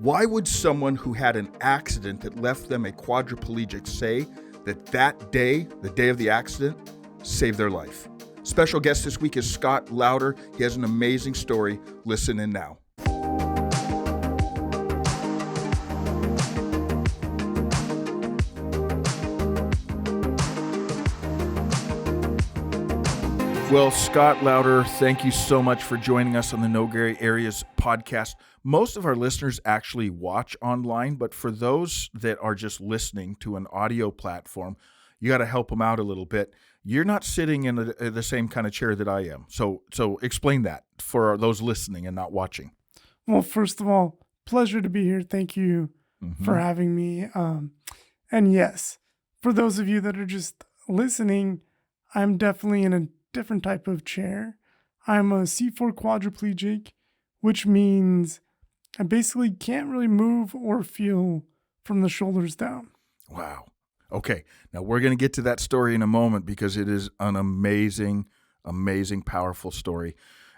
Why would someone who had an accident that left them a quadriplegic say that day, the day of the accident, saved their life? Special guest this week is Scott Lowder. He has an amazing story. Listen in now. Well, Scott Lowder, thank you so much for joining us on the No Gray Areas podcast. Most of our listeners actually watch online, but for those that are just listening to an audio platform, you got to help them out a little bit. You're not sitting in the same kind of chair that I am. So explain that for those listening and not watching. Well, first of all, pleasure to be here. Thank you for having me. And yes, for those of you that are just listening, I'm definitely in a different type of chair. I'm a C4 quadriplegic, which means I basically can't really move or feel from the shoulders down. Wow. Okay. Now we're going to get to that story in a moment because it is an amazing, powerful story.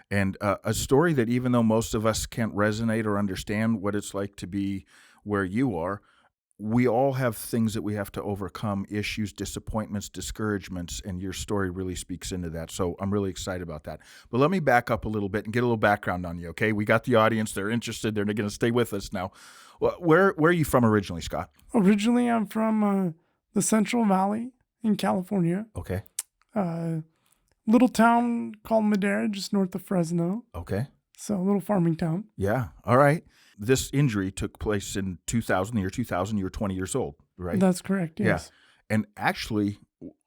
And a story that even though most of us can't resonate or understand what it's like to be where you are, we all have things that we have to overcome, issues, disappointments, discouragements, and your story really speaks into that. So I'm really excited about that. But let me back up a little bit and get a little background on you, okay? We got the audience. They're interested. They're going to stay with us now. Where are you from originally, Scott? Originally, I'm from the Central Valley in California. Okay. Little town called Madera, just north of Fresno. Okay. So a little farming town. Yeah. All right. This injury took place in 2000, the year 2000. You were 20 years old, right? That's correct, yes. Yeah. And actually,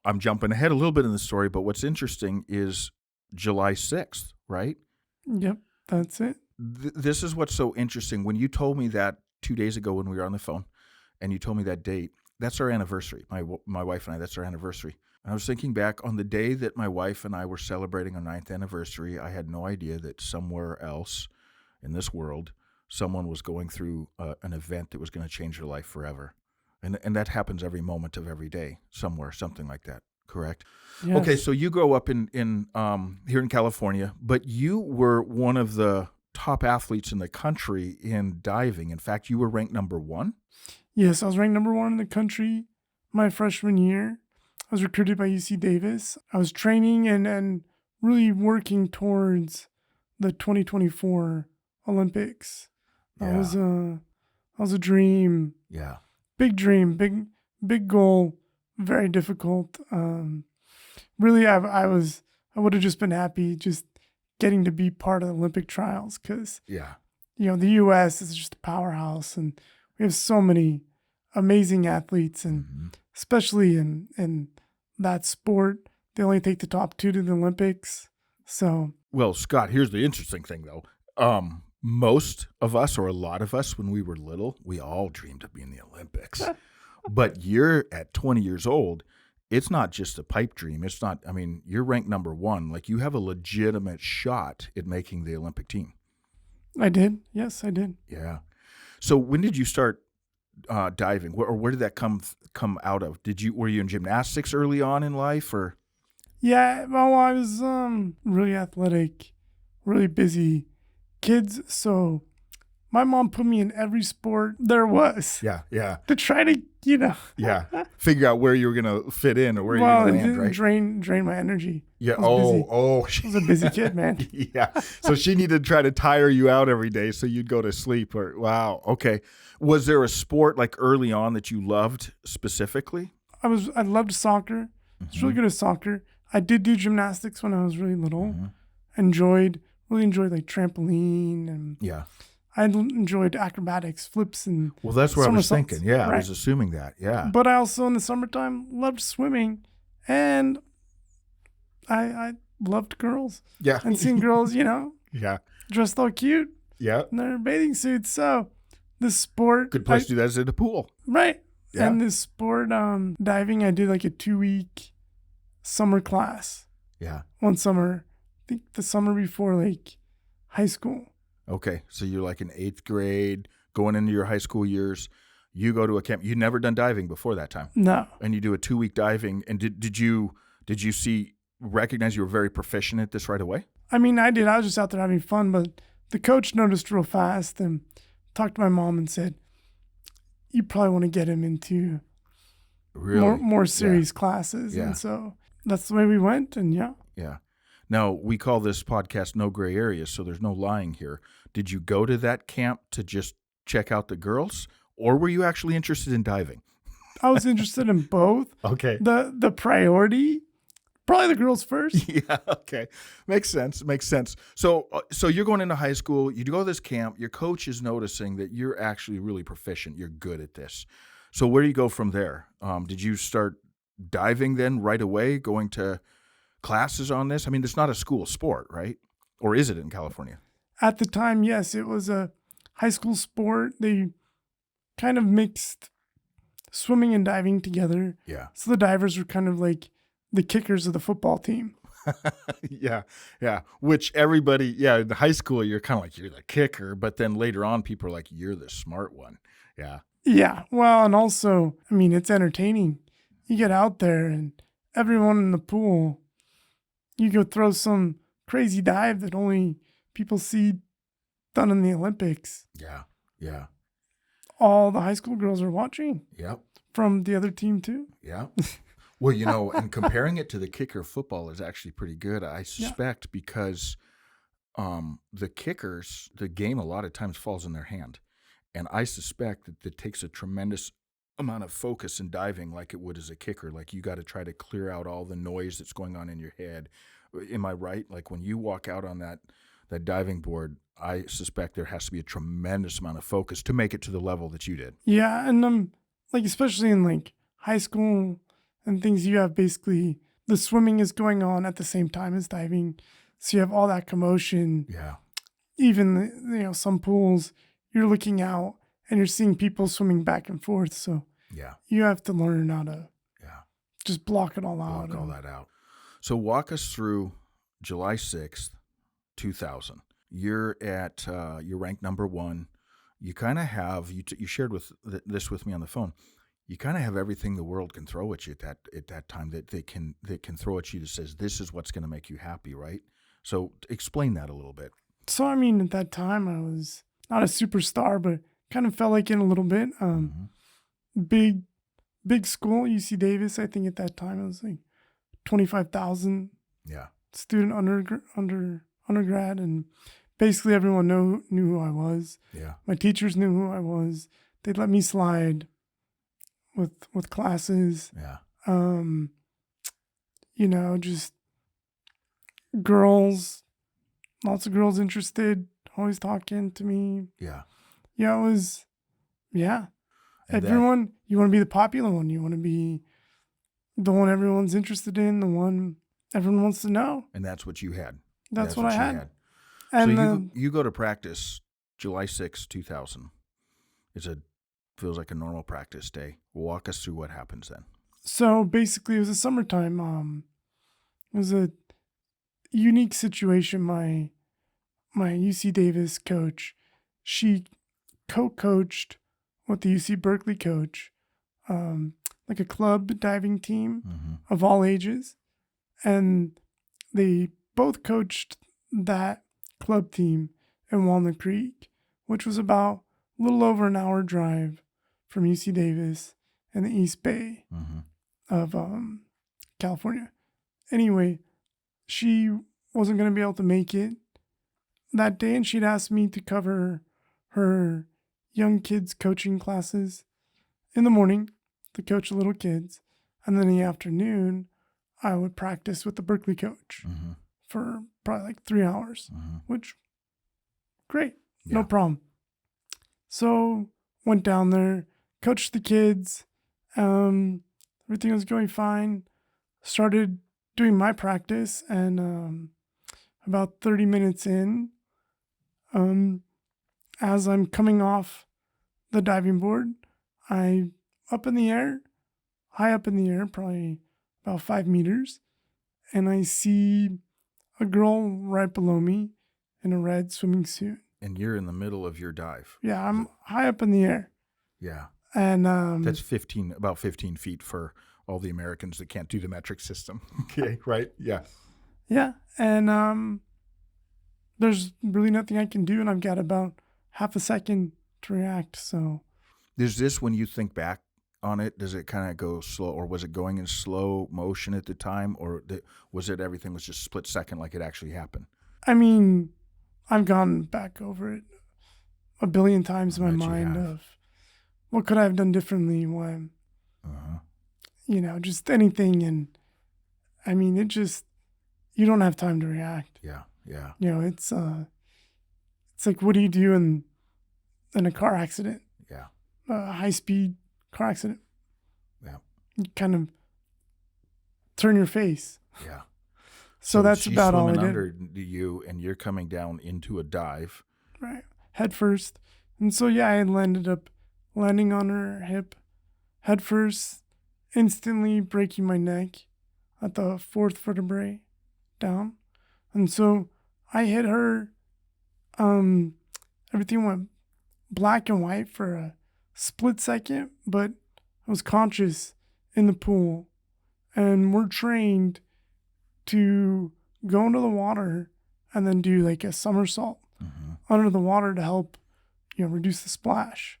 I'm jumping ahead a little bit in the story, but what's interesting is July 6th, right? Yep, that's it. This is what's so interesting. When you told me that 2 days ago when we were on the phone, and you told me that date, that's our anniversary. My wife and I, that's our anniversary. And I was thinking back on the day that my wife and I were celebrating our 9th anniversary. I had no idea that somewhere else in this world, someone was going through an event that was going to change their life forever. And that happens every moment of every day, somewhere, something like that, correct? Yes. Okay, so you grow up in here in California, but you were one of the top athletes in the country in diving. In fact, you were ranked number 1? Yes, I was ranked number 1 in the country my freshman year. I was recruited by UC Davis. I was training and really working towards the 2024 Olympics. That was a dream. Yeah. Big dream, big goal, very difficult. Really, I would have just been happy just getting to be part of the Olympic trials because, the U.S. is just a powerhouse and we have so many amazing athletes and especially in that sport, they only take the top 2 to the Olympics. So, well, Scott, here's the interesting thing though. Most of us, or a lot of us, when we were little, we all dreamed of being in the Olympics. But you're at 20 years old. It's not just a pipe dream. It's not, you're ranked number 1. Like you have a legitimate shot at making the Olympic team. I did. Yes, I did. Yeah. So when did you start diving? Where did that come out of? Were you in gymnastics early on in life or? Yeah, well, I was really athletic, really busy kids, so my mom put me in every sport there was. Yeah. To try to, Yeah. Figure out where you were going to fit in or where you were going to land, right? Drain my energy. Yeah. I was a busy kid, man. Yeah. So she needed to try to tire you out every day so you'd go to sleep. Wow. Okay. Was there a sport like early on that you loved specifically? I loved soccer. I was really good at soccer. I did do gymnastics when I was really little. Really enjoyed like trampoline and I enjoyed acrobatics, flips and well, that's what I was thinking. Yeah, right. I was assuming that. Yeah. But I also in the summertime loved swimming and I loved girls. Yeah. And seeing girls, dressed all cute. Yeah. In their bathing suits. So this sport. Good place to do that is at the pool. Right. Yeah. And this sport, diving, I did like a 2-week summer class. Yeah. One summer. I think the summer before like high school. Okay. So you're like in 8th grade, going into your high school years. You go to a camp. You'd never done diving before that time. No. And you do a 2-week diving. And did you recognize you were very proficient at this right away? I mean, I did. I was just out there having fun, but the coach noticed real fast and talked to my mom and said, you probably want to get him into more serious classes. Yeah. And so that's the way we went. And Yeah. Now, we call this podcast No Gray Areas, so there's no lying here. Did you go to that camp to just check out the girls, or were you actually interested in diving? I was interested in both. Okay. The priority, probably the girls first. Yeah, okay. Makes sense. So you're going into high school, you go to this camp, your coach is noticing that you're actually really proficient, you're good at this. So where do you go from there? Did you start diving then right away, going to classes on this? I mean, it's not a school sport, right? Or is it in California? At the time, yes, it was a high school sport. They kind of mixed swimming and diving together. Yeah. So the divers were kind of like the kickers of the football team. Yeah. Which everybody, in high school, you're kind of like, you're the kicker. But then later on, people are like, you're the smart one. Yeah. Yeah. Well, and also, I mean, it's entertaining. You get out there and everyone in the pool, you go throw some crazy dive that only people see done in the Olympics. Yeah. All the high school girls are watching. Yep. From the other team too. Yeah. Well, and comparing it to the kicker football is actually pretty good, I suspect, because the kickers, the game a lot of times falls in their hand. And I suspect that it takes a tremendous amount of focus in diving like it would as a kicker. Like you got to try to clear out all the noise that's going on in your head. Am I right? Like when you walk out on that diving board, I suspect there has to be a tremendous amount of focus to make it to the level that you did. Yeah, and like especially in like high school and things, you have basically the swimming is going on at the same time as diving, so you have all that commotion. Yeah. Even some pools, you're looking out and you're seeing people swimming back and forth. So you have to learn how to just block it all out. Block all that out. So walk us through July 6th, 2000. You're at you're ranked number 1. You kind of have you shared this with me on the phone. You kind of have everything the world can throw at you at that time that they can throw at you that says this is what's going to make you happy, right? So explain that a little bit. So I mean, at that time I was not a superstar, but kind of felt like in a little bit. Big school, UC Davis. I think at that time it was like 25,000 student undergrad, and basically everyone knew who I was. Yeah. My teachers knew who I was. They'd let me slide with classes. Yeah. Just girls, lots of girls interested, always talking to me. Yeah. Yeah, it was, everyone, you want to be the popular one. You want to be the one everyone's interested in, the one everyone wants to know. And that's what you had. That's what I had. And so you go to practice July 6th, 2000. Feels like a normal practice day. Walk us through what happens then. So basically it was a summertime. It was a unique situation. My UC Davis coach, she co-coached with the UC Berkeley coach, like a club diving team of all ages. And they both coached that club team in Walnut Creek, which was about a little over an hour drive from UC Davis and the East Bay of California. Anyway, she wasn't going to be able to make it that day, and she'd asked me to cover her young kids coaching classes in the morning to coach the little kids, and then in the afternoon I would practice with the Berkeley coach for probably like 3 hours, which great, no problem. So went down there, coached the kids, everything was going fine, started doing my practice, and about 30 minutes in, as I'm coming off the diving board, I high up in the air, probably about 5 meters, and I see a girl right below me in a red swimming suit. And you're in the middle of your dive. Yeah, I'm high up in the air. Yeah. And that's about 15 feet for all the Americans that can't do the metric system. Okay, right? Yeah. Yeah, and there's really nothing I can do, and I've got about half a second to react. So Is this, when you think back on it, does it kind of go slow, or was it going in slow motion at the time, or was it everything was just split second like it actually happened? I mean, I've gone back over it a billion times in my mind of what could I have done differently when, just anything. And I mean, you don't have time to react. Yeah. It's like, what do you do in a car accident? Yeah. A high-speed car accident. Yeah. You kind of turn your face. Yeah. So that's about all I did. Under you, and you're coming down into a dive. Right. Head first. And so, yeah, I ended up landing on her hip head first, instantly breaking my neck at the fourth vertebrae down. And so I hit her. Everything went black and white for a split second, but I was conscious in the pool. And we're trained to go into the water and then do like a somersault under the water to help, reduce the splash.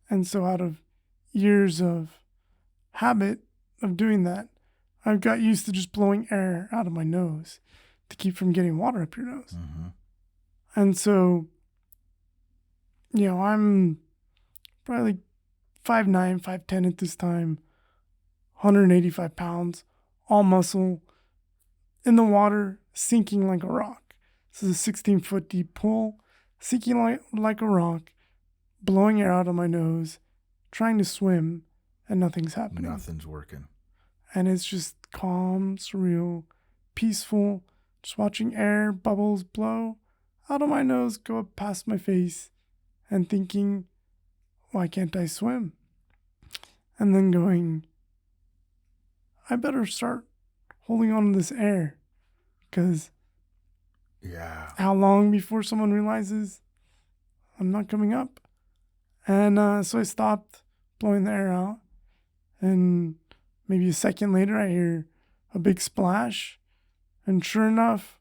And so out of years of habit of doing that, I've got used to just blowing air out of my nose to keep from getting water up your nose. And so, I'm probably like 5'9", 5'10" at this time, 185 pounds, all muscle, in the water, sinking like a rock. This is a 16-foot deep pool, sinking like a rock, blowing air out of my nose, trying to swim, and nothing's happening. Nothing's working. And it's just calm, surreal, peaceful, just watching air bubbles blow out of my nose, go up past my face, and thinking, why can't I swim? And then going, I better start holding on to this air, because how long before someone realizes I'm not coming up? And so I stopped blowing the air out, and maybe a second later I hear a big splash, and sure enough,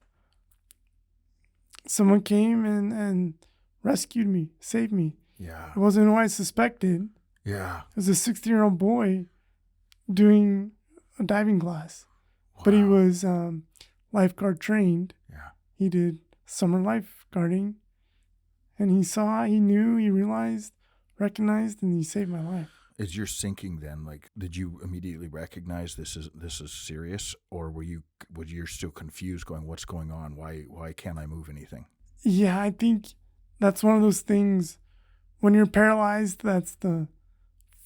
someone came and rescued me, saved me. Yeah. It wasn't who I suspected. Yeah. It was a 16-year-old boy doing a diving class. Wow. But he was lifeguard trained. Yeah. He did summer lifeguarding. And he knew, he realized, recognized, and he saved my life. As you're sinking then, did you immediately recognize this is serious? Or were you still confused going, what's going on? Why can't I move anything? Yeah, I think that's one of those things, when you're paralyzed, that's the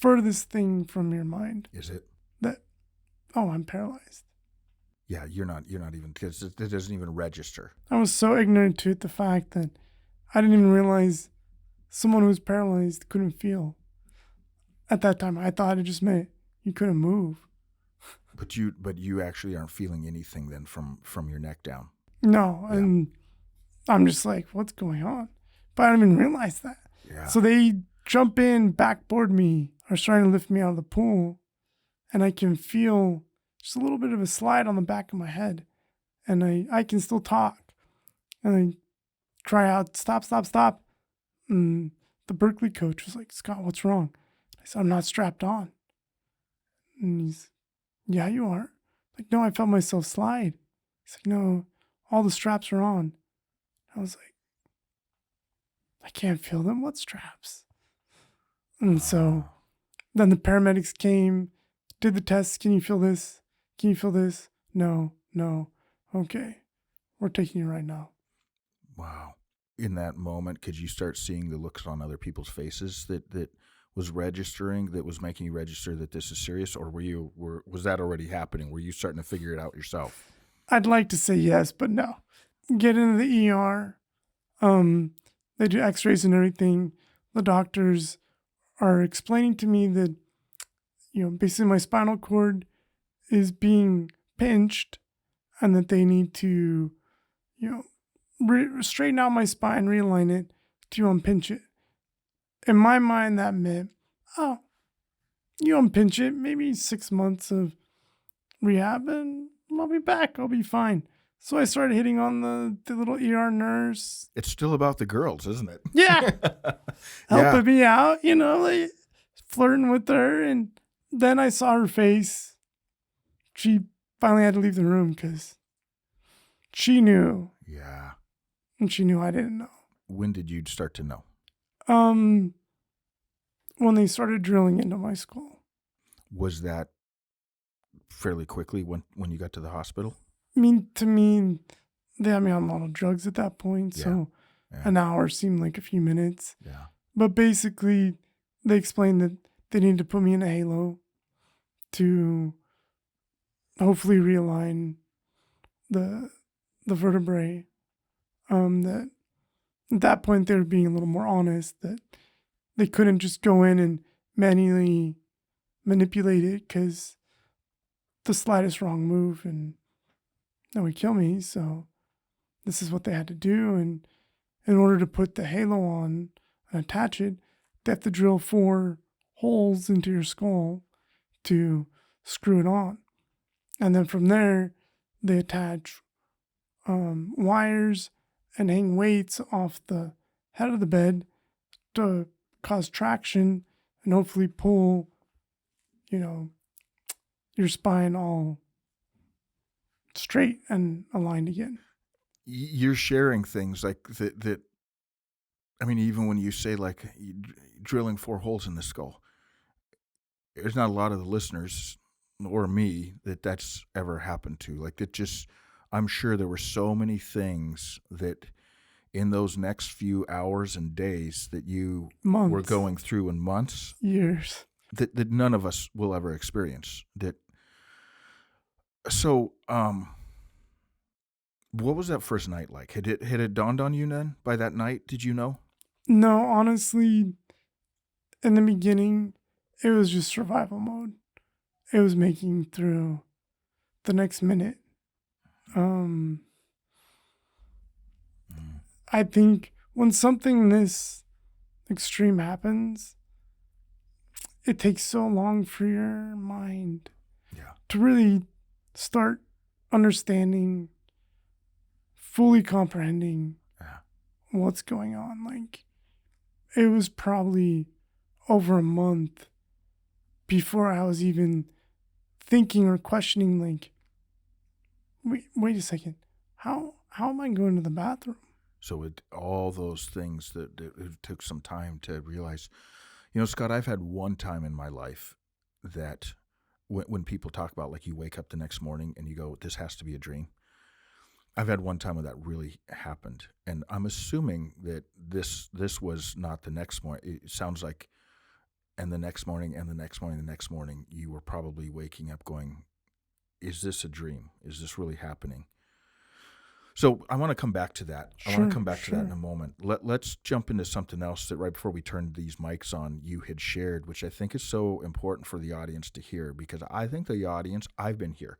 furthest thing from your mind. Is it? I'm paralyzed. Yeah, you're not even, because it doesn't even register. I was so ignorant to it, the fact that I didn't even realize someone who was paralyzed couldn't feel. At that time, I thought it just meant you couldn't move. But you actually aren't feeling anything then from your neck down. No, yeah. And I'm just like, what's going on? But I didn't even realize that. Yeah. So they jump in, backboard me, are trying to lift me out of the pool, and I can feel just a little bit of a slide on the back of my head, and I can still talk, and I cry out, stop. And the Berkeley coach was like, Scott, what's wrong? I said, I'm not strapped on. And he's, yeah, you are. Like, no, I felt myself slide. He's like, no, all the straps are on. I was like, I can't feel them. What straps? And so then the paramedics came, did the tests. Can you feel this? Can you feel this? No. Okay. We're taking you right now. Wow. In that moment, could you start seeing the looks on other people's faces that was registering, that was making you register that this is serious? Or was that already happening? Were you starting to figure it out yourself? I'd like to say yes, but no. Get into the ER. They do x-rays and everything. The doctors are explaining to me that, basically my spinal cord is being pinched, and that they need to, straighten out my spine, realign it to unpinch it. In my mind, that meant, you unpinch it, maybe 6 months of rehab, and I'll be back. I'll be fine. So I started hitting on the little ER nurse. It's still about the girls, isn't it? Yeah. Helping me out, like flirting with her. And then I saw her face. She finally had to leave the room because she knew. Yeah. And she knew I didn't know. When did you start to know? When they started drilling into my skull. Was that fairly quickly when you got to the hospital? I mean, to me, they had me on a lot of drugs at that point, so an hour seemed like a few minutes. Yeah. But basically, they explained that they needed to put me in a halo to hopefully realign the vertebrae. That at that point they were being a little more honest, that they couldn't just go in and manually manipulate it because the slightest wrong move and that would kill me. So this is what they had to do. And in order to put the halo on and attach it, they have to drill 4 holes into your skull to screw it on. And then from there, they attach wires and hang weights off the head of the bed to cause traction and hopefully pull, your spine all straight and aligned again. You're sharing things like that. I mean, even when you say like drilling 4 holes in the skull, there's not a lot of the listeners or me that's ever happened to. Like it just, I'm sure there were so many things that in those next few hours and days that you were going through in months, years, that none of us will ever experience. So, what was that first night like? Had it dawned on you then by that night? Did you know? No, honestly, in the beginning, it was just survival mode. It was making through the next minute. I think when something this extreme happens, it takes so long for your mind to really start understanding, fully comprehending what's going on. Like, it was probably over a month before I was even thinking or questioning, like, wait a second, how am I going to the bathroom? So all those things that it took some time to realize. Scott, I've had one time in my life that when people talk about like you wake up the next morning and you go, this has to be a dream. I've had one time when that really happened. And I'm assuming that this was not the next morning. It sounds like, and the next morning and the next morning, the next morning, you were probably waking up going, is this a dream? Is this really happening? So I want to come back to that. I want to come back to that in a moment. Let's jump into something else that right before we turned these mics on, you had shared, which I think is so important for the audience to hear, because I think the audience, I've been here.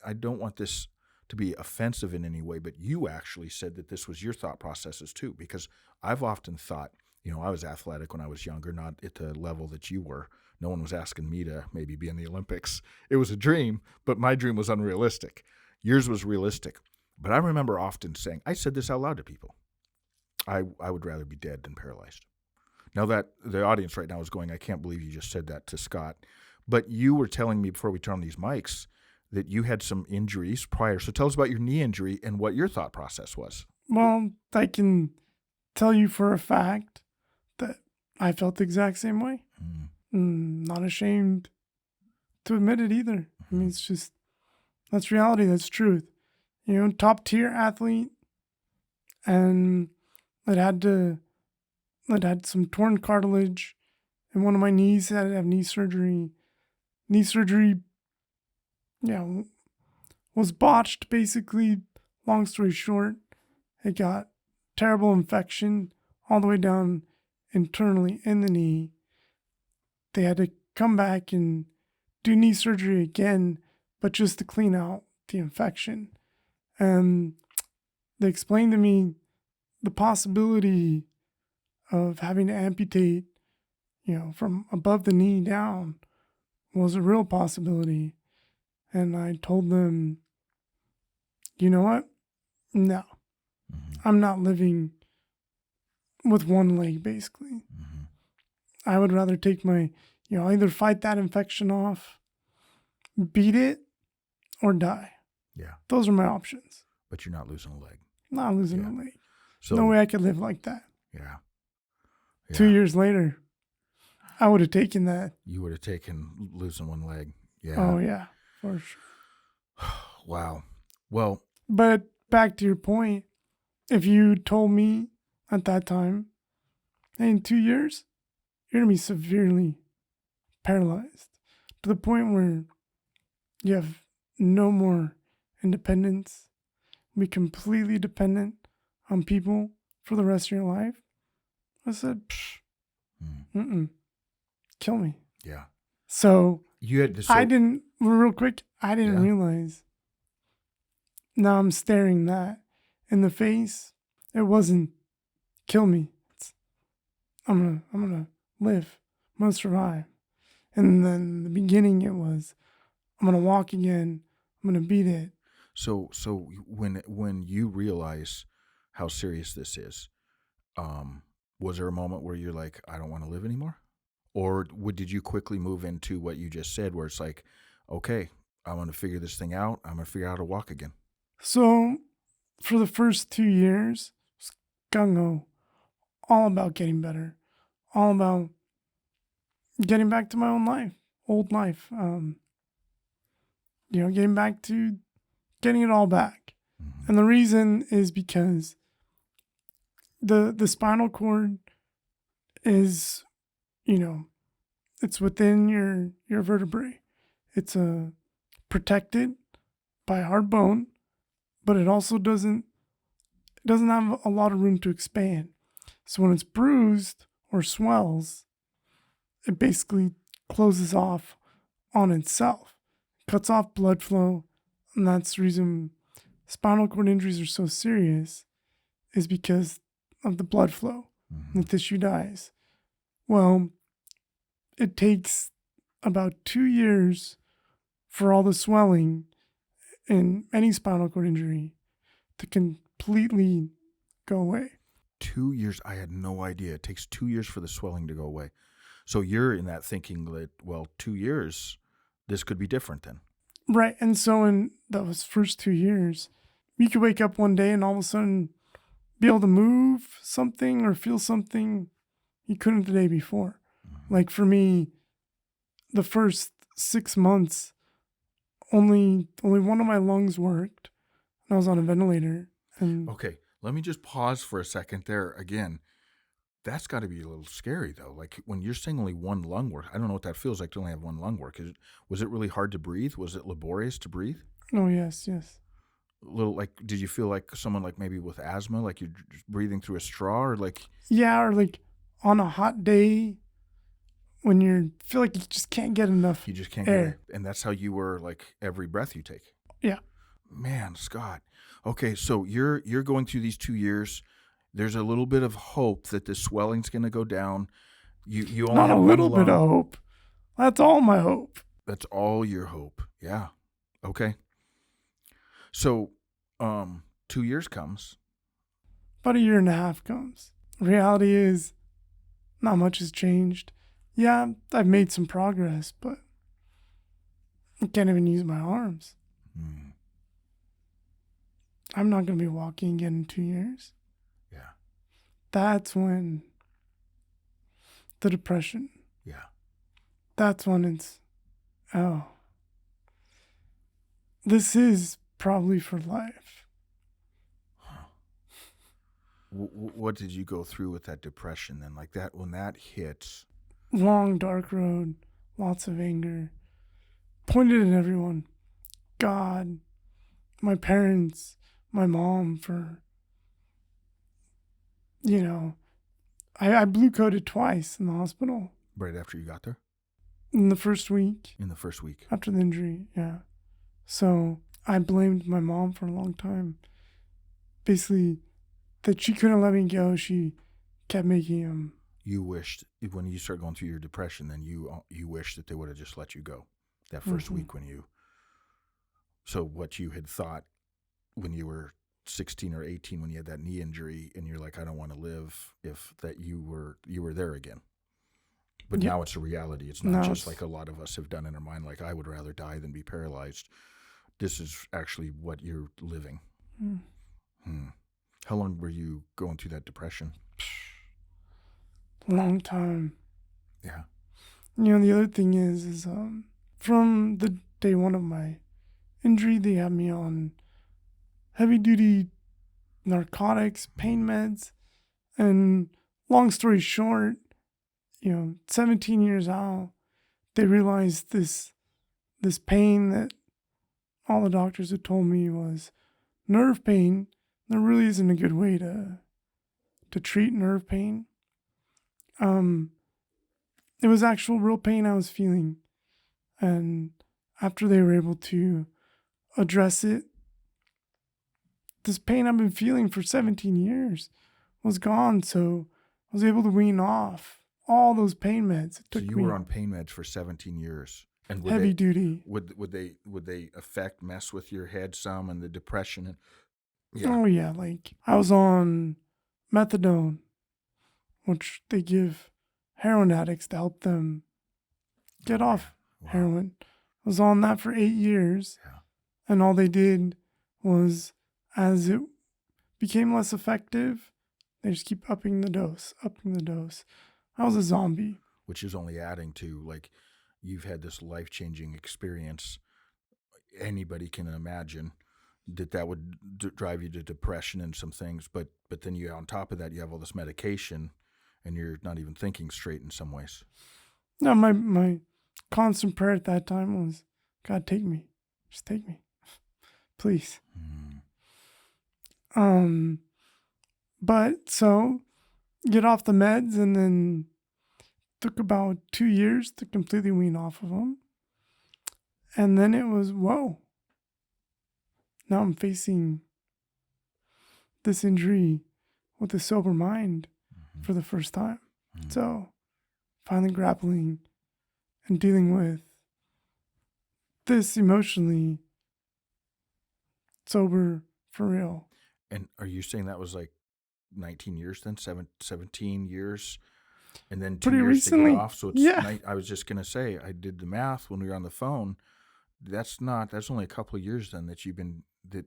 I don't want this to be offensive in any way, but you actually said that this was your thought processes too, because I've often thought, I was athletic when I was younger, not at the level that you were. No one was asking me to maybe be in the Olympics. It was a dream, but my dream was unrealistic. Yours was realistic. But I remember often saying, I said this out loud to people, I would rather be dead than paralyzed. Now that the audience right now is going, I can't believe you just said that to Scott. But you were telling me before we turned on these mics that you had some injuries prior. So tell us about your knee injury and what your thought process was. Well, I can tell you for a fact that I felt the exact same way. Not ashamed to admit it either. I mean, it's just, that's reality. That's truth. Top tier athlete, and it had some torn cartilage in one of my knees. I had to have knee surgery. Knee surgery, was botched basically. Long story short, it got terrible infection all the way down internally in the knee. They had to come back and do knee surgery again, but just to clean out the infection. And they explained to me the possibility of having to amputate, from above the knee down was a real possibility. And I told them, you know what? No, I'm not living with one leg, basically. I would rather take my, either fight that infection off, beat it, or die. Yeah. Those are my options. But you're not losing a leg. Not losing a leg. So, no way I could live like that. Yeah. 2 years later, I would have taken that. You would have taken losing one leg. Yeah. Oh, yeah, for sure. Wow. Well. But back to your point, if you told me at that time, hey, in 2 years, you're going to be severely paralyzed to the point where you have no more independence, be completely dependent on people for the rest of your life, I said, kill me. Yeah. So you had to. I didn't realize. Now I'm staring that in the face. It wasn't kill me. I'm gonna live. I'm gonna survive. And then in the beginning it was, I'm gonna walk again. I'm gonna beat it. So when you realize how serious this is, was there a moment where you're like, I don't want to live anymore? Or did you quickly move into what you just said, where it's like, okay, I want to figure this thing out. I'm going to figure out how to walk again. So for the first 2 years, gung-ho, all about getting better, all about getting back to my old life. Getting back to getting it all back. And the reason is because the spinal cord is, it's within your vertebrae. It's protected by hard bone, but it also doesn't have a lot of room to expand. So when it's bruised or swells, it basically closes off on itself, cuts off blood flow, and that's the reason spinal cord injuries are so serious, is because of the blood flow. The tissue dies. Well, it takes about 2 years for all the swelling in any spinal cord injury to completely go away. 2 years? I had no idea. It takes 2 years for the swelling to go away. So you're in that thinking that, 2 years, this could be different then. Right. And so in those first 2 years, you could wake up one day and all of a sudden be able to move something or feel something you couldn't the day before. Like for me, the first 6 months, only one of my lungs worked, and I was on a ventilator. And okay, let me just pause for a second there again. That's got to be a little scary though. Like when you're saying only one lung work, I don't know what that feels like to only have one lung work. Was it really hard to breathe? Was it laborious to breathe? Oh yes. A little, like, did you feel like someone like maybe with asthma, like you're breathing through a straw, or like? Yeah, or like on a hot day when you feel like you just can't get enough. You just can't air. get it. And that's how you were like every breath you take. Yeah. Man, Scott. Okay, so you're going through these 2 years. There's a little bit of hope that the swelling's going to go down. You only not have a little one lung. bit of hope. That's all my hope. That's all your hope. Yeah. Okay. So, 2 years comes. About a year and a half comes. Reality is, not much has changed. Yeah, I've made some progress, but I can't even use my arms. I'm not going to be walking again in 2 years. Yeah. That's when the depression. Yeah. That's when it's, this is probably for life. Huh. What did you go through with that depression then? Like that, when that hits? Long, dark road, lots of anger, pointed at everyone. God, my parents, my mom for, I blue coded twice in the hospital. Right after you got there? In the first week. After the injury, yeah. So I blamed my mom for a long time. Basically, that she couldn't let me go. She kept making him. You wished, when you started going through your depression, then you wished that they would have just let you go that first week when you. So what you had thought when you were 16 or 18 when you had that knee injury, and you're like, I don't want to live, if that you were there again. But now it's a reality. It's not just like a lot of us have done in our mind, like, I would rather die than be paralyzed. This is actually what you're living. How long were you going through that depression? Long time. Yeah. The other thing is from the day one of my injury, they had me on heavy-duty narcotics, pain meds, and long story short, 17 years out, they realized this pain that all the doctors had told me was nerve pain. There really isn't a good way to treat nerve pain. It was actual real pain I was feeling. And after they were able to address it, this pain I've been feeling for 17 years was gone. So I was able to wean off all those pain meds. So you were on pain meds for 17 years. And heavy duty. Would they mess with your head some, and the depression? Oh yeah, like I was on methadone, which they give heroin addicts to help them get off heroin. I was on that for 8 years, and all they did was, as it became less effective, they just keep upping the dose. I was a zombie. Which is only adding to, like, you've had this life-changing experience. Anybody can imagine that would drive you to depression and some things, but then you, on top of that, you have all this medication, and you're not even thinking straight in some ways. No, my constant prayer at that time was, God, take me. Just take me. Please. But so get off the meds, and then took about 2 years to completely wean off of them. And then it was, whoa. Now I'm facing this injury with a sober mind for the first time. So finally grappling and dealing with this emotionally, sober, for real. And are you saying that was like 19 years then? 17 years? And then 2 Pretty years recently. to get off? So it's I was just going to say, I did the math when we were on the phone. That's only a couple of years then that you've been,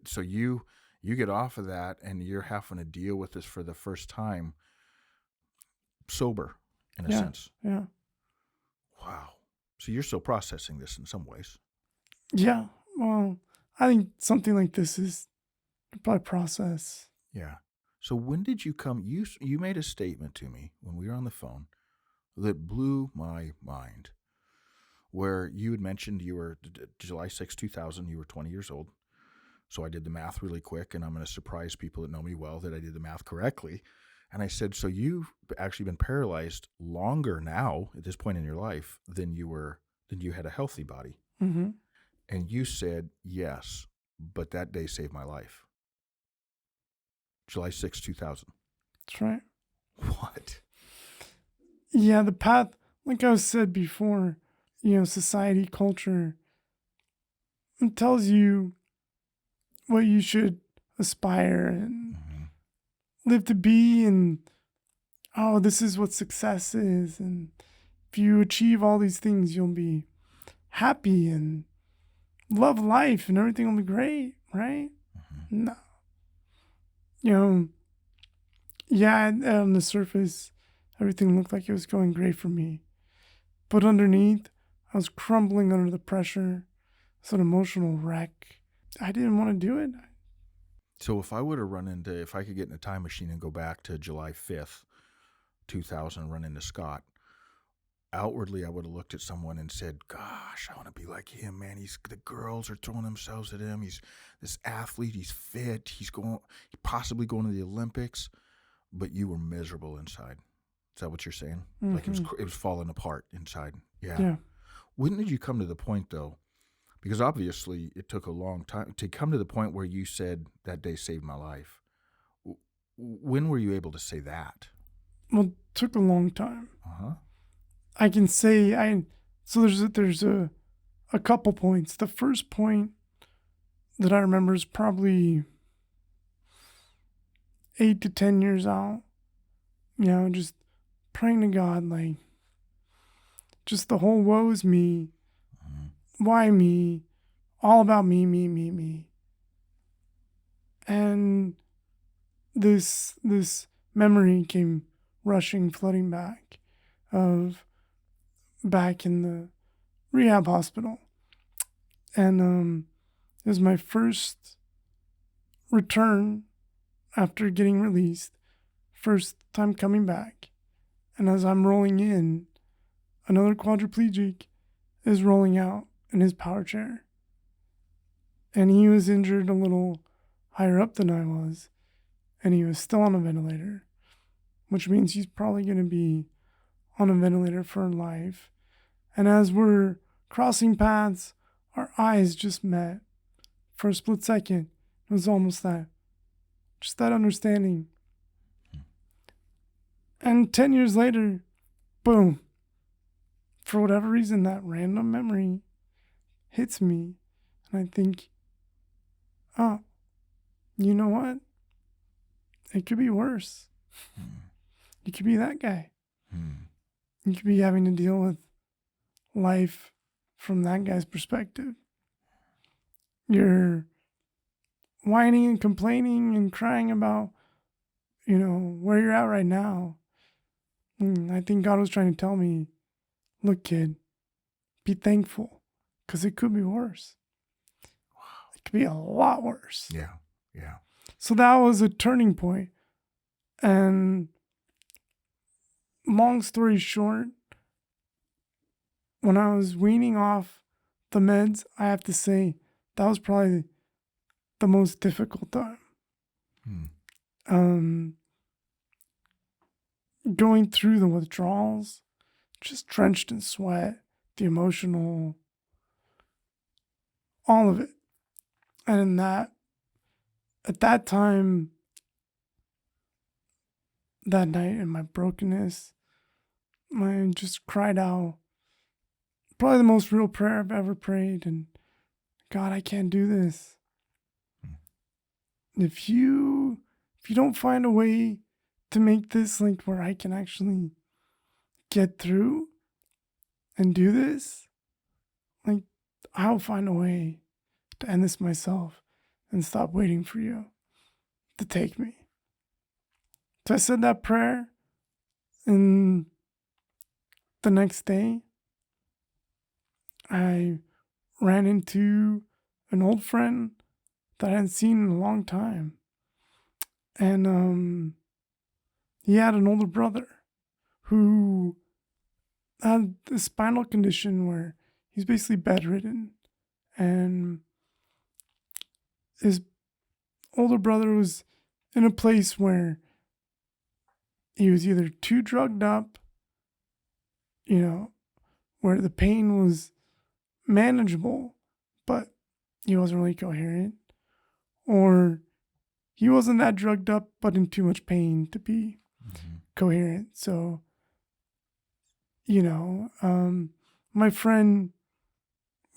so you get off of that, and you're having to deal with this for the first time sober, in a sense. Yeah. Wow. So you're still processing this in some ways. Yeah. Well, I think something like this is probably process. Yeah. So when did you come? You made a statement to me when we were on the phone that blew my mind, where you had mentioned you were July 6, 2000, you were 20 years old. So I did the math really quick, and I'm going to surprise people that know me well that I did the math correctly. And I said, so you've actually been paralyzed longer now at this point in your life than you had a healthy body. Mm-hmm. And you said, yes, but that day saved my life. July 6, 2000. That's right. What? Yeah, the path, like I said before, society, culture, it tells you what you should aspire and live to be, and this is what success is, and if you achieve all these things, you'll be happy and love life and everything will be great, right? No. On the surface, everything looked like it was going great for me. But underneath, I was crumbling under the pressure. It's an emotional wreck. I didn't want to do it. So if I could get in a time machine and go back to July 5th, 2000, run into Scott, outwardly I would have looked at someone and said, gosh, I want to be like him, man. The girls are throwing themselves at him. He's this athlete. He's fit. He's possibly going to the Olympics. But you were miserable inside. Is that what you're saying? Mm-hmm. Like it was falling apart inside. Yeah. When did you come to the point, though? Because obviously it took a long time to come to the point where you said that day saved my life. When were you able to say that? Well, it took a long time. Uh-huh. I can say so there's a couple points. The first point that I remember is probably 8 to 10 years out, just praying to God, like, just the whole woe is me, why me, all about me, me, me, me. And this memory came flooding back of back in the rehab hospital. And it was my first return after getting released, first time coming back. And as I'm rolling in, another quadriplegic is rolling out in his power chair. And he was injured a little higher up than I was, and he was still on a ventilator, which means he's probably going to be on a ventilator for life. And as we're crossing paths, our eyes just met for a split second. It was almost just that understanding. And 10 years later, boom, for whatever reason, that random memory hits me. And I think, oh, you know what? It could be worse. You could be that guy. You could be having to deal with life from that guy's perspective. You're whining and complaining and crying about, where you're at right now. And I think God was trying to tell me, look, kid, be thankful, because it could be worse. It could be a lot worse. Yeah, yeah. So that was a turning point. And long story short, when I was weaning off the meds, I have to say that was probably the most difficult time. Going through the withdrawals, just drenched in sweat, the emotional, all of it. And at that time, that night in my brokenness, I just cried out, probably the most real prayer I've ever prayed. And God, I can't do this. If you don't find a way to make this like where I can actually get through and do this, like, I'll find a way to end this myself and stop waiting for you to take me. So I said that prayer, and the next day I ran into an old friend that I hadn't seen in a long time. And he had an older brother who had a spinal condition where he's basically bedridden. And his older brother was in a place where he was either too drugged up, where the pain was manageable, but he wasn't really coherent, or he wasn't that drugged up, but in too much pain to be coherent. So, my friend,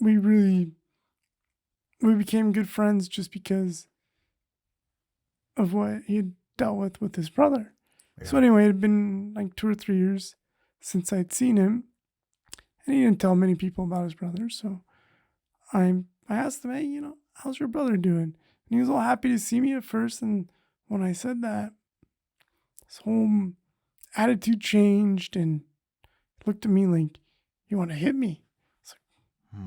we became good friends just because of what he had dealt with his brother. Yeah. So anyway, it had been like 2 or 3 years since I'd seen him, and he didn't tell many people about his brother. So I asked him, hey, how's your brother doing? And he was all happy to see me at first. And when I said that, his whole attitude changed and looked at me like, you want to hit me? It's like,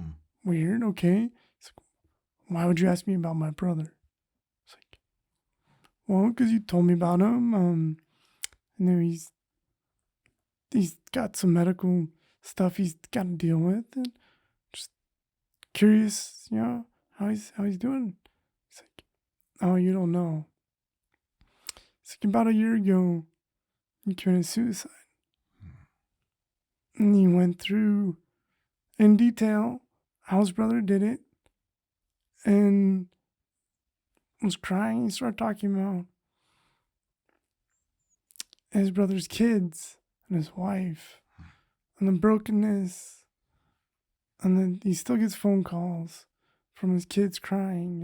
weird, okay. It's like, why would you ask me about my brother? It's like, well, because you told me about him. And then he's got some medical stuff he's got to deal with, and just curious, how he's doing. He's like, oh, you don't know. It's like about a year ago, he committed suicide. And he went through in detail how his brother did it, and was crying. He started talking about his brother's kids and his wife and the brokenness. And then he still gets phone calls from his kids crying.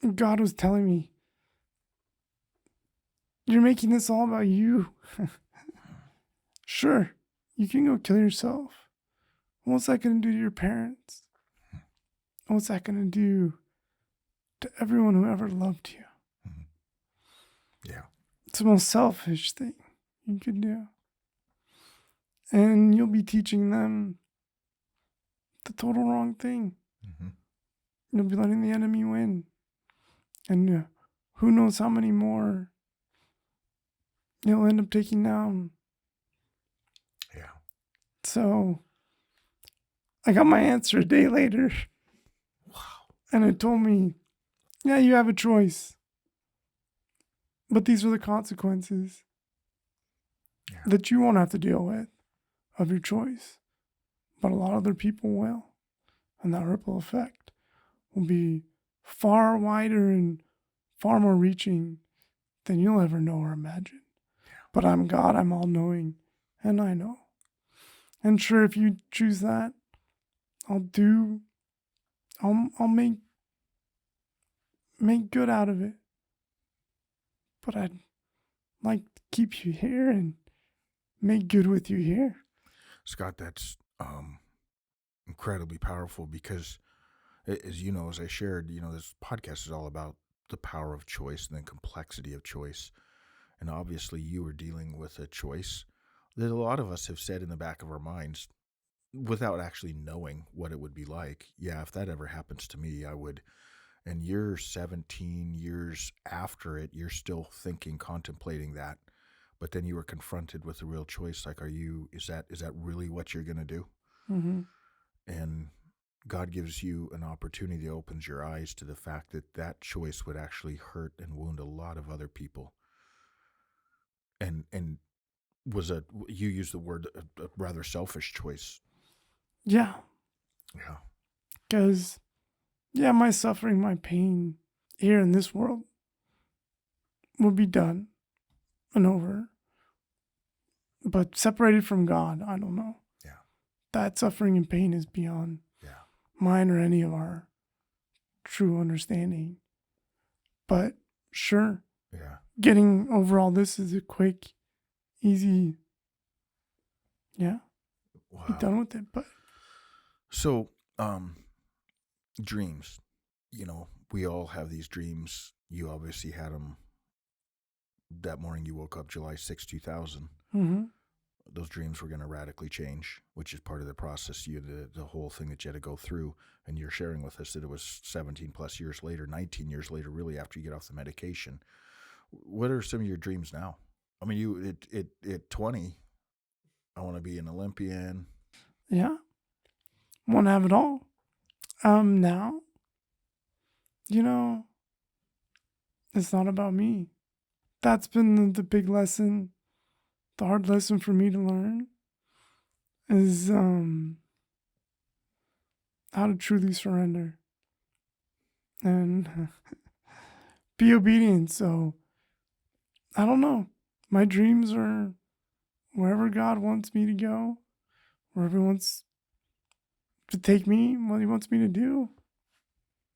And, God was telling me, you're making this all about you. Sure, you can go kill yourself. What's that going to do to your parents? What's that going to do to everyone who ever loved you? Yeah. It's the most selfish thing you could do. And you'll be teaching them the total wrong thing. You'll be letting the enemy win. And who knows how many more you'll end up taking down. Yeah. So I got my answer a day later. Wow. And it told me, yeah, you have a choice. But these are the consequences that you won't have to deal with of your choice. But a lot of other people will. And that ripple effect will be far wider and far more reaching than you'll ever know or imagine. But I'm God, I'm all-knowing, and I know. And sure, if you choose that, I'll make good out of it. But I'd like to keep you here and make good with you here. Scott, that's incredibly powerful because, as you know, as I shared, this podcast is all about the power of choice and the complexity of choice. And obviously you were dealing with a choice that a lot of us have said in the back of our minds without actually knowing what it would be like. Yeah, if that ever happens to me, I would. And you're 17 years after it, you're still thinking, contemplating that. But then you were confronted with a real choice. Like, is that really what you're going to do? Mm-hmm. And God gives you an opportunity that opens your eyes to the fact that that choice would actually hurt and wound a lot of other people. And you used the word a rather selfish choice. Yeah. Yeah. Because, my suffering, my pain here in this world will be done and over. But separated from God, I don't know. Yeah. That suffering and pain is beyond mine or any of our true understanding. But sure, getting over all this is a quick, easy, be done with it. But so, dreams, we all have these dreams. You obviously had them that morning you woke up July 6, 2000. Mm-hmm. Those dreams were going to radically change, which is part of the process. The whole thing that you had to go through, and you're sharing with us that it was 17 plus years later, 19 years later, really after you get off the medication. What are some of your dreams now? I mean, at 20, I want to be an Olympian. Yeah. Want to have it all. Now, it's not about me. That's been the big lesson, the hard lesson for me to learn is how to truly surrender and be obedient. So, I don't know. My dreams are wherever God wants me to go, wherever He wants to take me, what He wants me to do.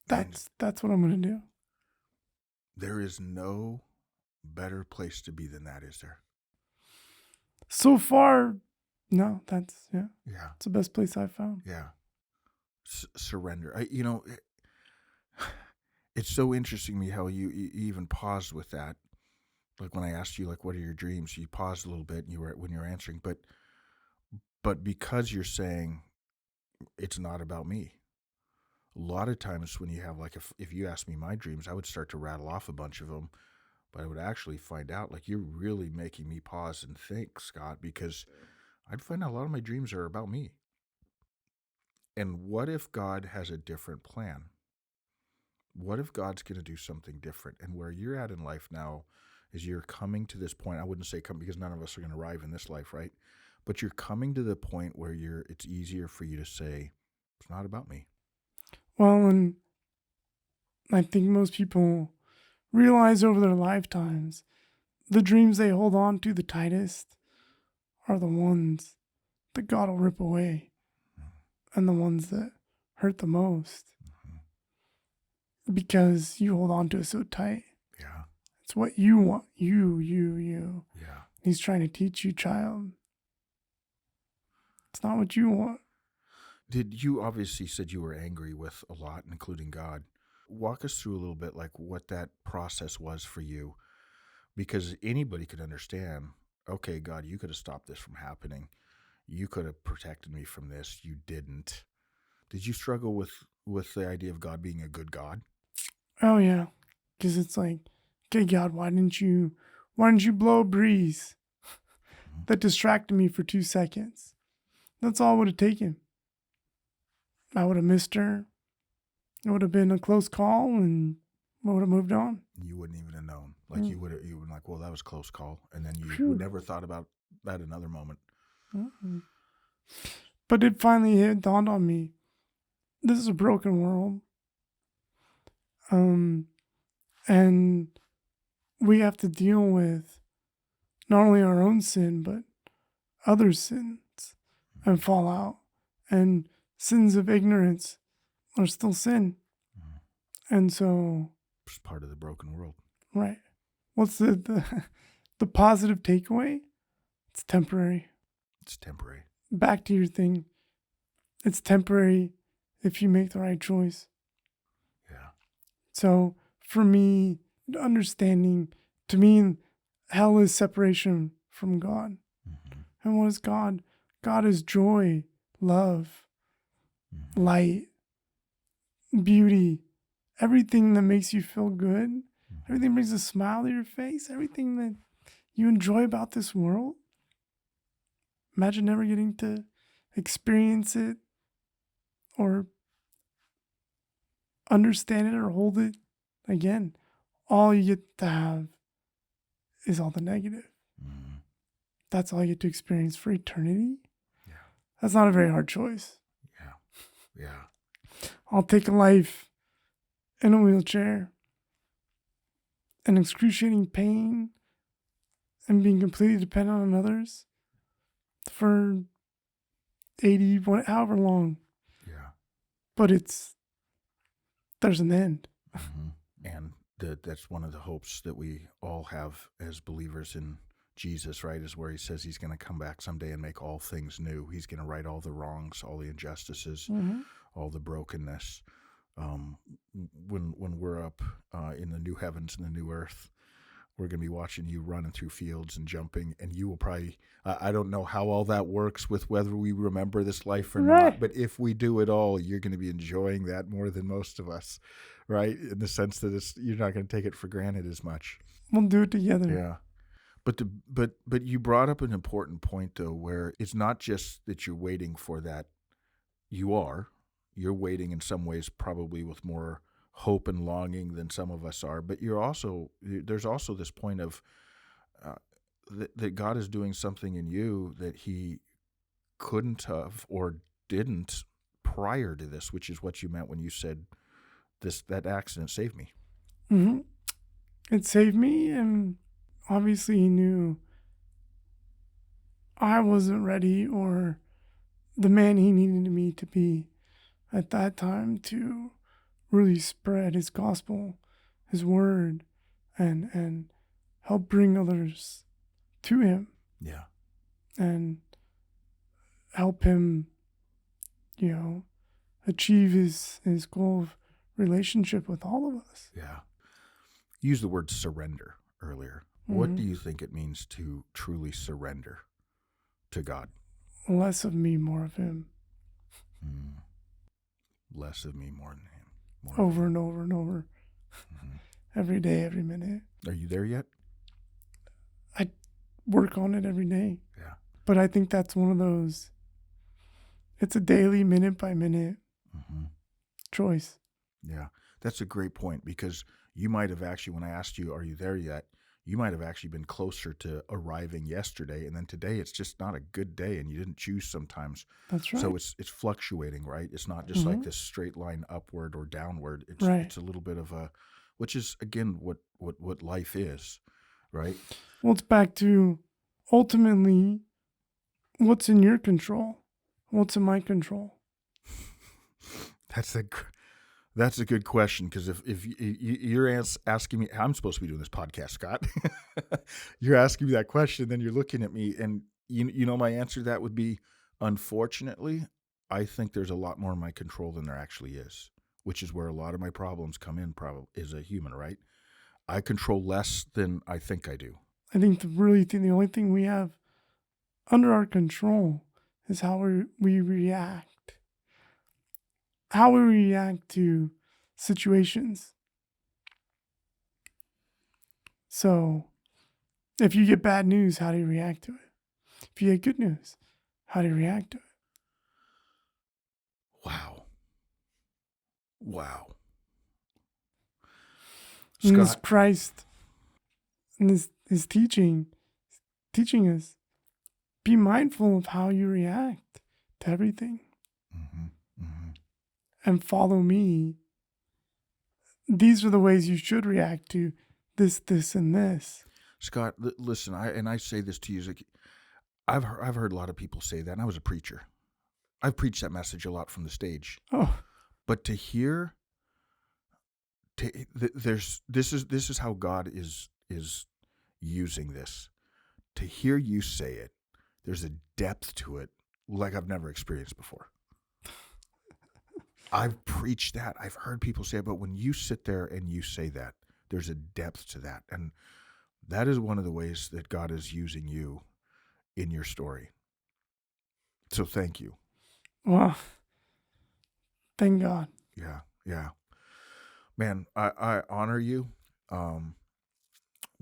That's what I'm going to do. There is no better place to be than that, is there? So far, no, that's, it's the best place I've found. Yeah. Surrender. It's so interesting to me how you even paused with that. Like when I asked you, like, what are your dreams? You paused a little bit when you were answering, but because you're saying it's not about me. A lot of times when you have, like, if you ask me my dreams, I would start to rattle off a bunch of them, but I would actually find out, like, you're really making me pause and think, Scott, because I'd find out a lot of my dreams are about me. And what if God has a different plan? What if God's going to do something different? And where you're at in life now is you're coming to this point. I wouldn't say come because none of us are going to arrive in this life, right? But you're coming to the point where it's easier for you to say, it's not about me. Well, and I think most people realize over their lifetimes, the dreams they hold on to the tightest are the ones that God will rip away and the ones that hurt the most. because you hold on to it so tight. Yeah. It's what you want. You. Yeah. He's trying to teach you, child. It's not what you want. Did you obviously said you were angry with a lot, including God? Walk us through a little bit like what that process was for you, because anybody could understand. Okay, God, you could have stopped this from happening. You could have protected me from this. You didn't. Did you struggle with the idea of God being a good God? Oh yeah, because it's like, okay, God, why didn't you blow a breeze that distracted me for 2 seconds? That's all it would have taken. I would have missed her. It would have been a close call, and I would have moved on. You wouldn't even have known. Like you would been like, well, that was a close call, and then you Phew. would never thought about that another moment. Mm-mm. But it finally dawned on me. This is a broken world. And we have to deal with not only our own sin, but other sins and fallout. And sins of ignorance are still sin. And so... It's part of the broken world. Right. What's the positive takeaway? It's temporary. It's temporary. Back to your thing. It's temporary if you make the right choice. Yeah. So for me, understanding, to me, hell is separation from God. Mm-hmm. And what is God? God is joy, love, light, beauty, everything that makes you feel good, everything brings a smile to your face, everything that you enjoy about this world. Imagine never getting to experience it or understand it or hold it again. All you get to have is all the negative. Mm-hmm. That's all you get to experience for eternity. Yeah. That's not a very hard choice. Yeah. Yeah. I'll take a life in a wheelchair, and excruciating pain, and being completely dependent on others for 80, however long. Yeah. But there's an end. Mm-hmm. And that's one of the hopes that we all have as believers in Jesus, right? Is where he says he's going to come back someday and make all things new. He's going to right all the wrongs, all the injustices, all the brokenness. When we're up in the new heavens and the new earth, we're going to be watching you running through fields and jumping, and you will probably, I don't know how all that works with whether we remember this life or not, but if we do it all, you're going to be enjoying that more than most of us, right? In the sense that you're not going to take it for granted as much. We'll do it together. Yeah. But you brought up an important point, though, where it's not just that you're waiting for that. You're waiting in some ways probably with more hope and longing than some of us are, but there's also this point of that God is doing something in you that he couldn't have or didn't prior to this, which is what you meant when you said that accident saved me. Mm-hmm. It saved me, and obviously he knew I wasn't ready or the man he needed me to be at that time to really spread his gospel, his word, and help bring others to him. Yeah. And help him, achieve his goal of relationship with all of us. Yeah. You used the word surrender earlier. Mm-hmm. What do you think it means to truly surrender to God? Less of me, more of him. Less of me, more than him. Over and over and over. Mm-hmm. Every day, every minute. Are you there yet? I work on it every day. Yeah. But I think that's one of those, it's a daily, minute by minute choice. Yeah. That's a great point, because you might have actually, when I asked you, are you there yet? You might have actually been closer to arriving yesterday, and then today it's just not a good day, and you didn't choose sometimes. That's right. So it's fluctuating, right? It's not just like this straight line upward or downward. It's a little bit of which is again what life is, right? Well, it's back to ultimately what's in your control, what's in my control. That's That's a good question, because if you're asking me, I'm supposed to be doing this podcast, Scott. You're asking me that question, then you're looking at me, and you know my answer to that would be, unfortunately, I think there's a lot more in my control than there actually is, which is where a lot of my problems come in. Probably as a human, right? I control less than I think I do. I think the only thing we have under our control is how we react. How we react to situations. So, if you get bad news, how do you react to it? If you get good news, how do you react to it? Wow. And this Scott, Christ and his teaching us, be mindful of how you react to everything. And follow me. These are the ways you should react to this, and this. Scott, listen, I say this to you, like, I've heard a lot of people say that, and I was a preacher. I've preached that message a lot from the stage. Oh, but to hear, this is how God is using this. To hear you say it, there's a depth to it like I've never experienced before. I've preached that. I've heard people say it, but when you sit there and you say that, there's a depth to that. And that is one of the ways that God is using you in your story. So thank you. well, thank God. Yeah. Man, I honor you. I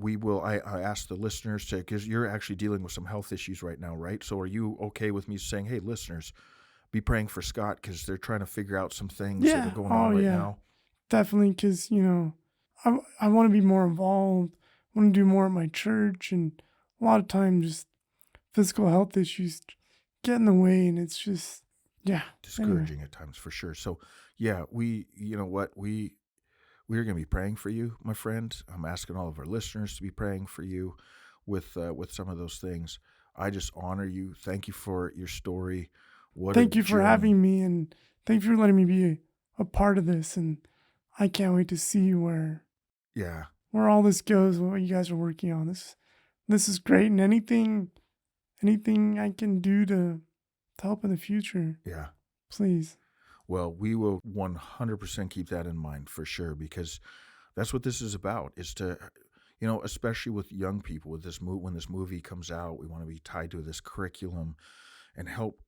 ask the listeners to, because you're actually dealing with some health issues right now, right? So are you okay with me saying, hey, listeners, be praying for Scott, because they're trying to figure out some things that are going on right now? Definitely, because, I want to be more involved. I want to do more at my church, and a lot of times just physical health issues get in the way, and it's just, discouraging at times, for sure. So yeah, we're going to be praying for you, my friend. I'm asking all of our listeners to be praying for you with some of those things. I just honor you. Thank you for your story. Thank you for having me, and thank you for letting me be a part of this. And I can't wait to see where all this goes, what you guys are working on. This is great, and anything I can do to help in the future. Yeah. Please. Well, we will 100% keep that in mind, for sure, because that's what this is about, is to, especially with young people, with this when this movie comes out, we want to be tied to this curriculum and help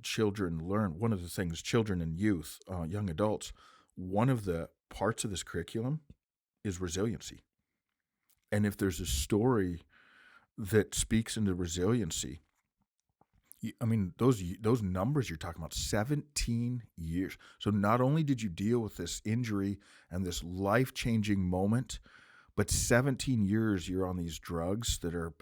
children learn. One of the things, children and youth, young adults, one of the parts of this curriculum is resiliency. And if there's a story that speaks into resiliency, I mean, those numbers you're talking about, 17 years. So not only did you deal with this injury and this life-changing moment, but 17 years you're on these drugs that are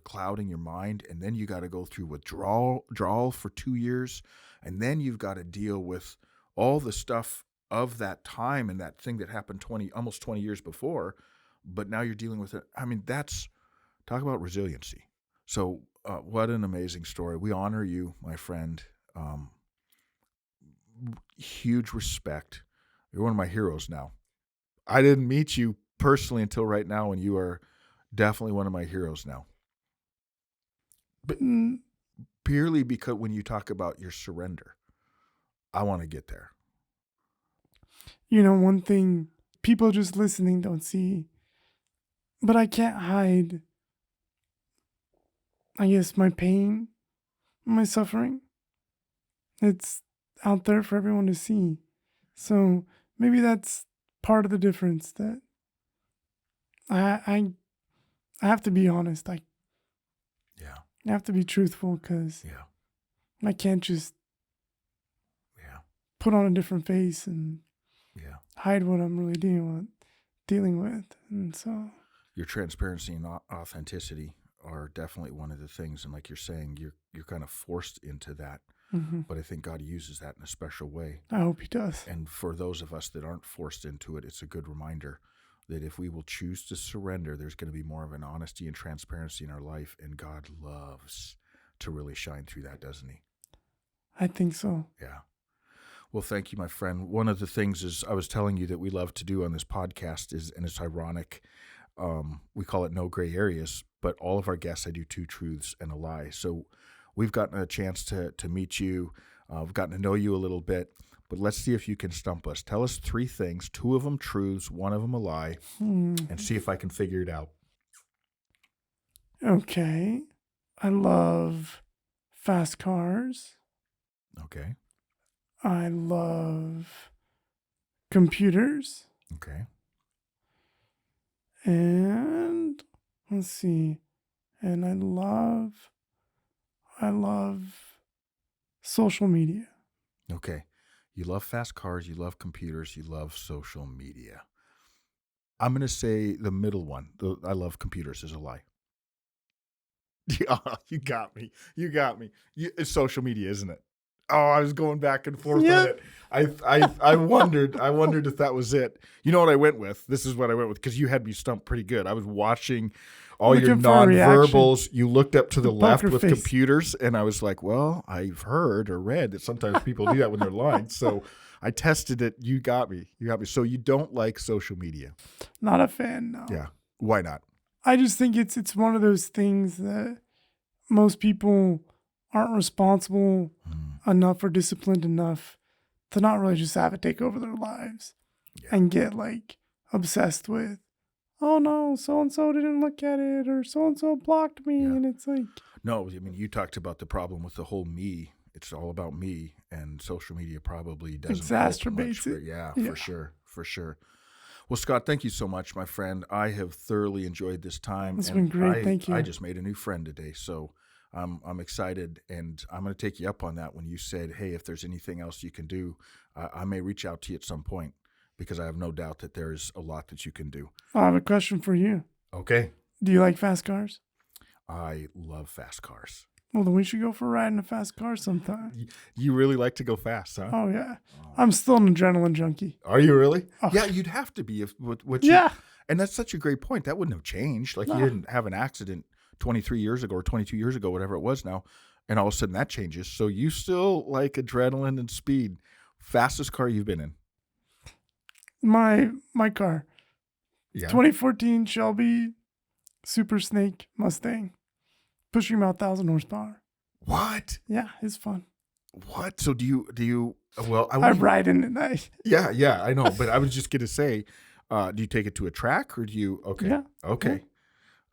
clouding your mind, and then you got to go through withdrawal for 2 years, and then you've got to deal with all the stuff of that time and that thing that happened almost 20 years before, but now you're dealing with it. I mean, talk about resiliency. So what an amazing story. We honor you, my friend. Huge respect. You're one of my heroes now. I didn't meet you personally until right now, and you are definitely one of my heroes now. But purely because when you talk about your surrender, I want to get there. One thing people just listening don't see, but I can't hide, I guess, my pain, my suffering. It's out there for everyone to see. So maybe that's part of the difference, that I have to be honest. I have to be truthful, because I can't just put on a different face and hide what I'm really dealing with. And so your transparency and authenticity are definitely one of the things. And like you're saying, you're kind of forced into that. Mm-hmm. But I think God uses that in a special way. I hope he does. And for those of us that aren't forced into it, it's a good reminder that if we will choose to surrender, there's going to be more of an honesty and transparency in our life. And God loves to really shine through that, doesn't he? I think so. Yeah. Well, thank you, my friend. One of the things is I was telling you that we love to do on this podcast is, and it's ironic, we call it no gray areas, but all of our guests, I do 2 truths and a lie. So we've gotten a chance to meet you. We've gotten to know you a little bit, but let's see if you can stump us. Tell us 3 things, 2 of them truths, 1 of them a lie, and see if I can figure it out. Okay. I love fast cars. Okay. I love computers. Okay. And let's see. And I love social media. Okay. You love fast cars, you love computers, you love social media. I'm going to say the middle one. I love computers is a lie. Yeah, you got me. It's social media, isn't it? Oh, I was going back and forth on it. I wondered if that was it. You know what I went with? This is what I went with because you had me stumped pretty good. I was watching all your nonverbals. You looked up to the left with computers, and I was like, well, I've heard or read that sometimes people do that when they're lying. So I tested it. You got me. So you don't like social media? Not a fan, no. Yeah. Why not? I just think it's one of those things that most people aren't responsible enough or disciplined enough to not really just have it take over their lives and get like obsessed with, oh no, so-and-so didn't look at it or so-and-so blocked me. And it's like, no, I mean, you talked about the problem with the whole me. It's all about me, and social media probably doesn't exacerbates it. Yeah, for sure. Well, Scott, thank you so much, my friend. I have thoroughly enjoyed this time. It's been great. Thank you. I just made a new friend today, so I'm excited, and I'm going to take you up on that when you said, hey, if there's anything else you can do, I may reach out to you at some point because I have no doubt that there's a lot that you can do. I have a question for you. Okay. Do you like fast cars? I love fast cars. Well, then we should go for a ride in a fast car sometime. You really like to go fast, huh? Oh, yeah. I'm still an adrenaline junkie. Are you really? Oh. Yeah, you'd have to be. And that's such a great point. That wouldn't have changed. Like you didn't have an accident 23 years ago or 22 years ago, whatever it was now, and all of a sudden that changes. So you still like adrenaline and speed. Fastest car you've been in? My car. Yeah. 2014 Shelby Super Snake Mustang. Pushing about 1,000 horsepower. What? Yeah, it's fun. What? So do you? Well, I ride in it. Yeah, I know. But I was just gonna say, do you take it to a track or do you? Okay. Yeah. Okay. Yeah.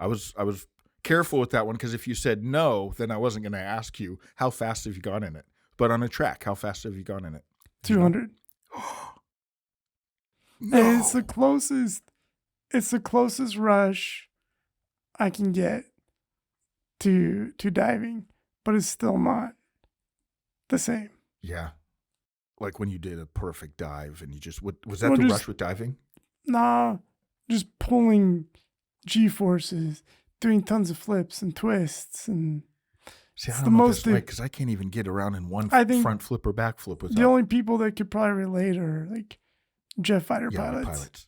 I was careful with that one because if you said no, then I wasn't gonna ask you how fast have you gone in it. But on a track, how fast have you gone in it? 200. No. And it's the closest rush I can get to diving, but it's still not the same. Yeah. Like when you did a perfect dive and you just, was that the rush with diving? Nah, just pulling G-forces, doing tons of flips and twists. And see, I don't know what that's like because I can't even get around in one front flip or back flip without. The only people that could probably relate are like jet fighter pilots.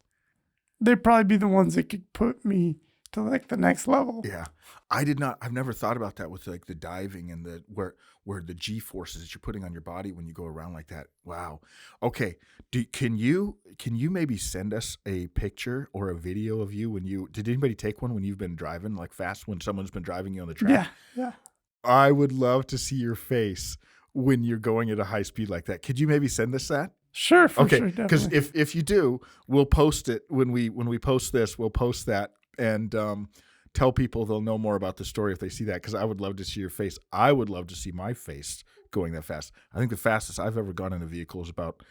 They'd probably be the ones that could put me to like the next level. Yeah. I've never thought about that with like the diving and the where the G forces that you're putting on your body when you go around like that. Wow. Okay. Can you maybe send us a picture or a video of you did anybody take one when you've been driving like fast when someone's been driving you on the track? Yeah. I would love to see your face when you're going at a high speed like that. Could you maybe send us that? Sure, sure, because if you do, we'll post it when we post this. We'll post that and tell people they'll know more about the story if they see that. Because I would love to see your face. I would love to see my face going that fast. I think the fastest I've ever gone in a vehicle is about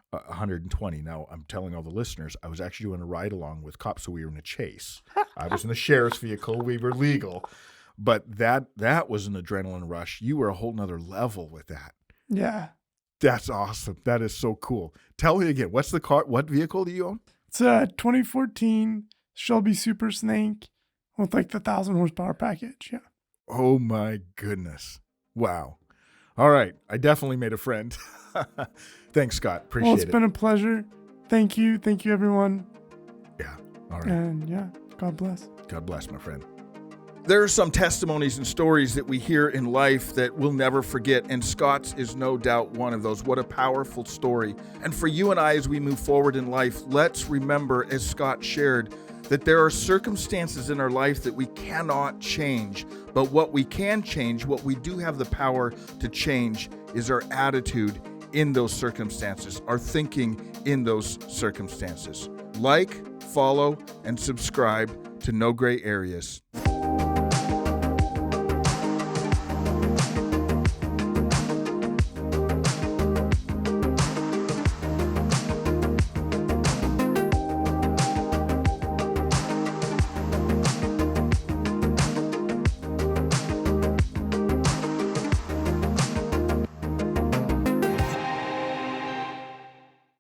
120. Now I'm telling all the listeners, I was actually doing a ride along with cops, so we were in a chase. I was in the sheriff's vehicle. We were legal, but that was an adrenaline rush. You were a whole nother level with that. Yeah. That's awesome. That is so cool. Tell me again, what's the car? What vehicle do you own? It's a 2014 Shelby Super Snake with like the 1,000 horsepower package. Yeah. Oh my goodness. Wow. All right. I definitely made a friend. Thanks, Scott. Appreciate it. Well, it's been a pleasure. Thank you. Thank you, everyone. Yeah. All right. And yeah, God bless. God bless, my friend. There are some testimonies and stories that we hear in life that we'll never forget, and Scott's is no doubt one of those. What a powerful story. And for you and I, as we move forward in life, let's remember, as Scott shared, that there are circumstances in our life that we cannot change. But what we can change, what we do have the power to change, is our attitude in those circumstances, our thinking in those circumstances. Like, follow, and subscribe to No Gray Areas.